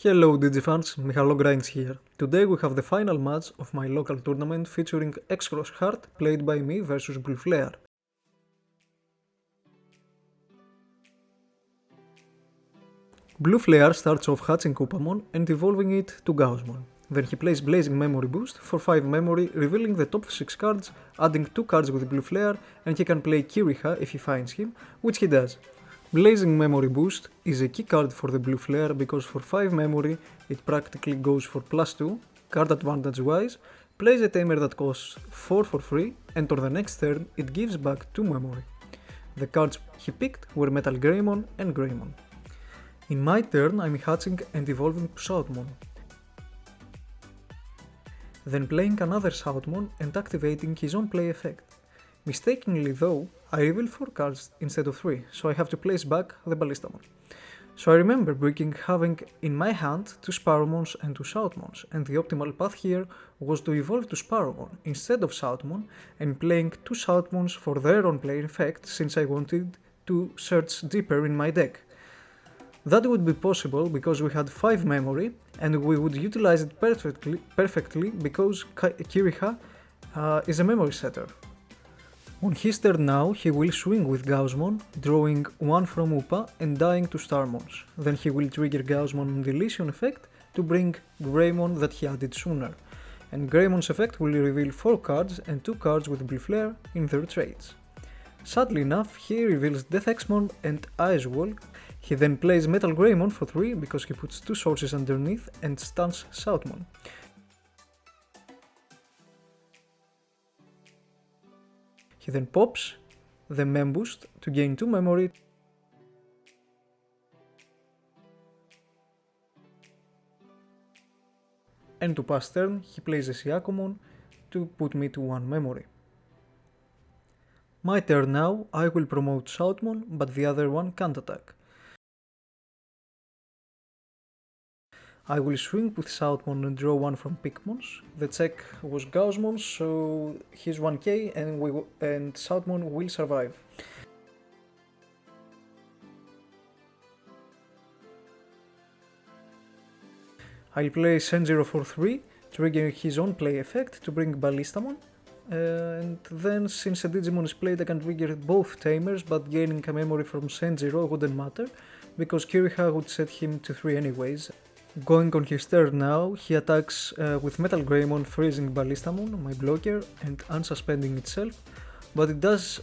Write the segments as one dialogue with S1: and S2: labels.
S1: Hello Digifans, Michalogrinds here. Today we have the final match of my local tournament featuring Xros Heart played by me versus Blue Flare. Blue Flare starts off hatching Kupamon and evolving it to Gaussmon. Then he plays Blazing Memory Boost for 5 memory, revealing the top 6 cards, adding 2 cards with Blue Flare, and he can play Kiriha if he finds him, which he does. Blazing Memory Boost is a key card for the Blue Flare because for 5 memory it practically goes for +2, card advantage wise, plays a tamer that costs 4 for free, and on the next turn it gives back 2 memory. The cards he picked were Metal Greymon and Greymon. In my turn I'm hatching and evolving to Shoutmon. Then playing another Shoutmon and activating his own play effect. Mistakenly though, I reveal 4 cards instead of 3, so I have to place back the Ballistamon. So I remember having in my hand 2 Sparrowmons and 2 Shoutmons, and the optimal path here was to evolve to Sparrowmon instead of Shoutmon and playing 2 Shoutmons for their own play effect since I wanted to search deeper in my deck. That would be possible because we had 5 memory and we would utilize it perfectly because Kiriha is a memory setter. On his turn now, he will swing with Gaussmon, drawing 1 from Upa and dying to Starmons. Then he will trigger Gaussmon on deletion effect to bring Greymon that he added sooner. And Greymon's effect will reveal 4 cards and 2 cards with Blue Flare in their trades. Sadly enough, he reveals Death Exmon and Ice Wall. He then plays Metal Greymon for 3 because he puts 2 sources underneath and stuns Shoutmon. He then pops the Mem Boost to gain 2 memory and to pass turn he plays a Siakomon to put me to 1 memory. My turn now, I will promote Shoutmon but the other one can't attack. I will swing with Shoutmon and draw 1 from Pikmons. The check was Gaussmon, so he's 1k and Shoutmon will survive. I'll play Sen0 for 3, triggering his own play effect to bring Ballistamon. And then since a Digimon is played I can trigger both tamers, but gaining a memory from Sen0 wouldn't matter, because Kiriha would set him to 3 anyways. Going on his turn now, he attacks with Metal Greymon, freezing Ballistamon, my blocker, and unsuspending itself, but it does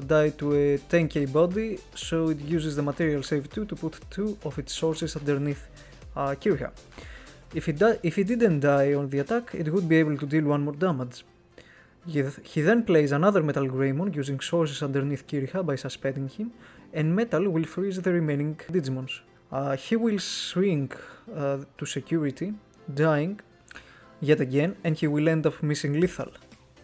S1: die to a 10k body, so it uses the material save 2 to put 2 of its sources underneath Kiriha. If it didn't die on the attack, it would be able to deal 1 more damage. He then plays another Metal Greymon using sources underneath Kiriha by suspending him, and Metal will freeze the remaining Digimons. He will swing to security, dying yet again, and he will end up missing lethal.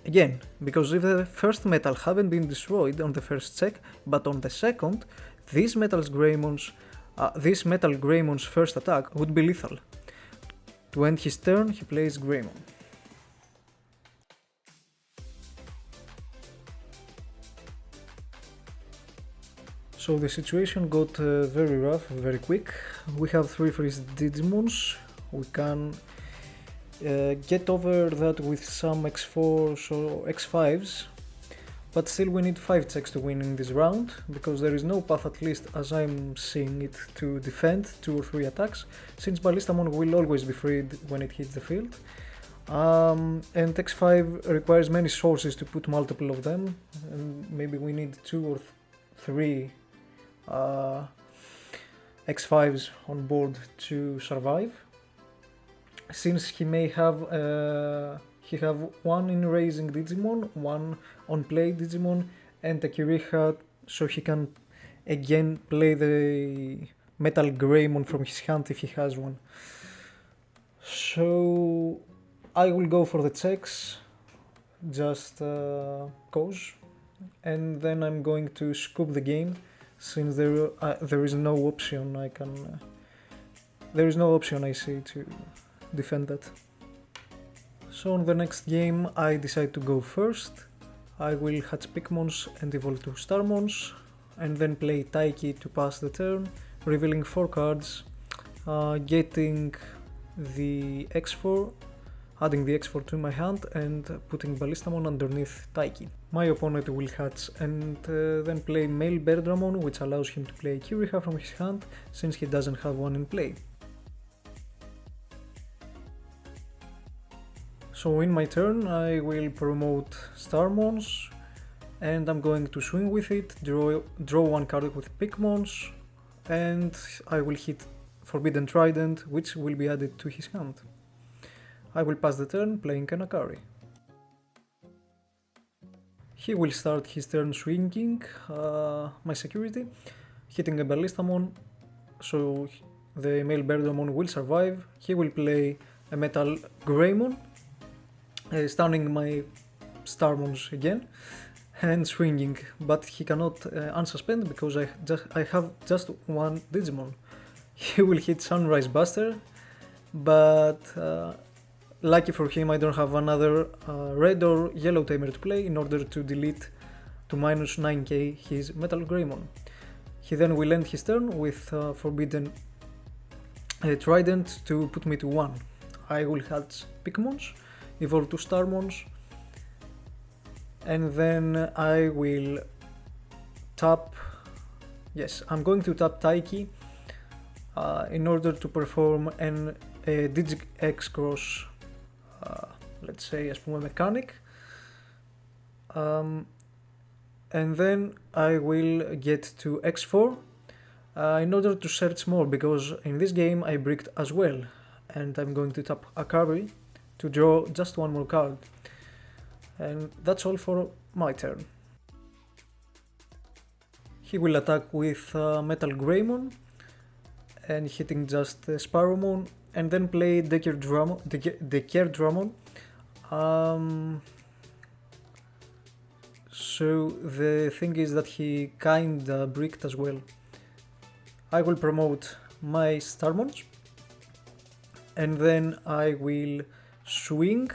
S1: Again, because if the first metal haven't been destroyed on the first check, but on the second, this Metal Greymon's first attack would be lethal. To end his turn, he plays Greymon. So the situation got very rough, very quick. We have 3 freeze Digimons. We can get over that with some X4s or X5s, but still we need 5 checks to win in this round, because there is no path, at least as I'm seeing it, to defend 2 or 3 attacks, since Ballistamon will always be freed when it hits the field. And X5 requires many sources to put multiple of them, and maybe we need 2 or 3 X5s on board to survive, since he may have one in raising Digimon, one on play Digimon, and a Kiriha, so he can again play the Metal Greymon from his hand if he has one. So I will go for the checks just cause, and then I'm going to scoop the game, since there is no option I see to defend that. So on the next game I decide to go first. I will hatch Pikmons and evolve to Starmons, and then play Taiki to pass the turn, revealing 4 cards getting the X4, adding the X4 to my hand and putting Ballistamon underneath Taiki. My opponent will hatch and then play male Beardramon, which allows him to play Kiriha from his hand since he doesn't have one in play. So in my turn I will promote Starmons and I'm going to swing with it, draw one card with Pikmons, and I will hit Forbidden Trident, which will be added to his hand. I will pass the turn playing an Akari. He will start his turn swinging my security, hitting a Ballistamon, so the male Beardramon will survive. He will play a Metal Greymon, stunning my Starmons again and swinging, but he cannot unsuspend because I have just one Digimon. He will hit Sunrise Buster, but lucky for him I don't have another red or yellow tamer to play in order to delete to minus 9k his Metal Greymon. He then will end his turn with Forbidden Trident to put me to 1. I will hatch Pikmons, evolve to Starmons, and then I will tap, yes, I'm going to tap Taiki in order to perform a Xros, let's say, as πούμε mechanic, and then I will get to X4 in order to search more, because in this game I bricked as well, and I'm going to tap Akari to draw just one more card. And that's all for my turn. He will attack with Metal Greymon and hitting just Sparrowmon, and then play Decklists. So the thing is that he kinda bricked as well. I will promote my Starmons, and then I will swing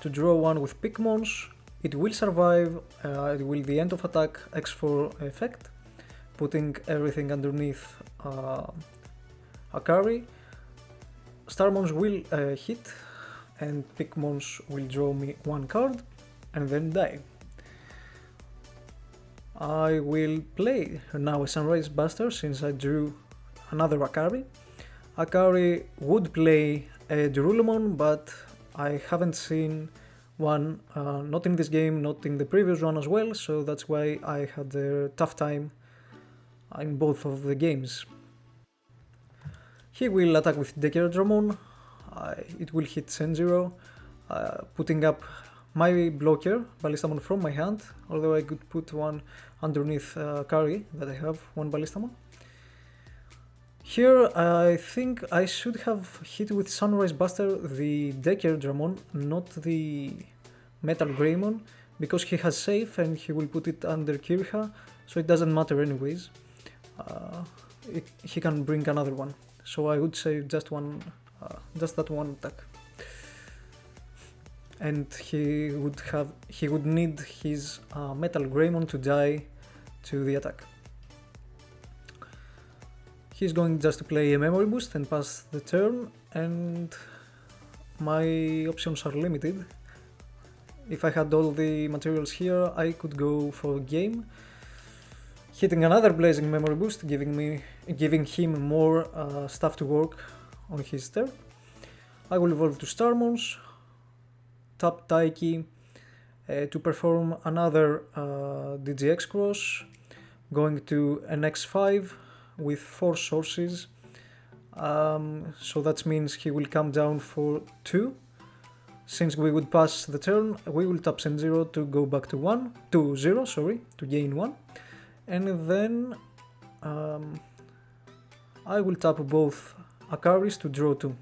S1: to draw one with Pikmons. It will survive, it will the end of attack X4 effect, putting everything underneath Akari. Starmons will hit and Pikmons will draw me one card and then die. I will play now a Sunrise Buster since I drew another Akari. Akari would play a Durulumon, but I haven't seen one, not in this game, not in the previous one as well, so that's why I had a tough time in both of the games. He will attack with Decklists. It will hit Senzero, putting up my blocker, Ballistamon, from my hand, although I could put one underneath Kari that I have, one Ballistamon. Here I think I should have hit with Sunrise Buster the Decklists, not the Metal Greymon, because he has safe and he will put it under Kiriha, so it doesn't matter anyways. He can bring another one, so I would say just that one attack. And he would need his Metal Greymon to die to the attack. He's going just to play a memory boost and pass the turn, and my options are limited. If I had all the materials here, I could go for game, hitting another blazing memory boost, giving him more stuff to work on his turn. I will evolve to Starmons, tap Taiki to perform another Xros, going to an X5 with 4 sources, so that means he will come down for 2. Since we would pass the turn, we will tap Send0 to go back to 0, to gain 1, and then I will tap both Akaris to draw 2,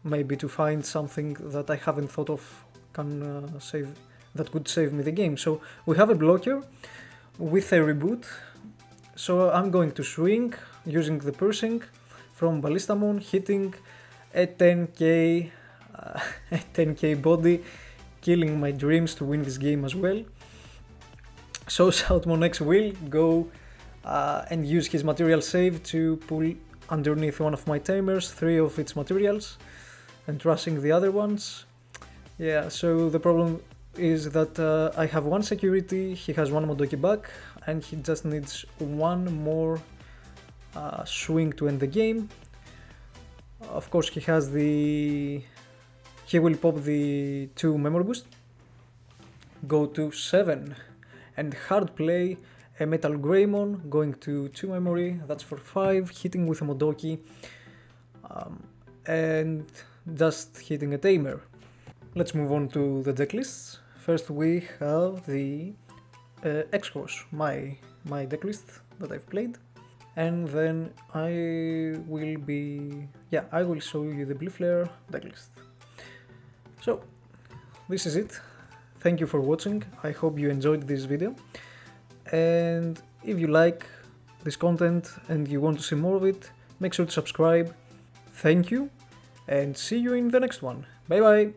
S1: maybe to find something that I haven't thought of that could save me the game. So we have a blocker with a reboot. So I'm going to swing using the piercing from Ballistamon, hitting a 10k body, killing my dreams to win this game as well. So Southmon X will go and use his material save to pull underneath one of my tamers 3 of its materials and rushing the other ones. Yeah, so the problem is that I have one security, he has one Modoki back, and he just needs one more swing to end the game. Of course, he will pop the 2 memory boost, go to 7, and hard play a Metal Greymon going to 2 memory, that's for 5, hitting with a Modoki, and just hitting a tamer. Let's move on to the decklists. First we have the Xros, my decklist that I've played, and then I will show you the Blue Flare decklist. So this is it. Thank you for watching. I hope you enjoyed this video, and if you like this content and you want to see more of it, make sure to subscribe. Thank you, and see you in the next one. Bye bye!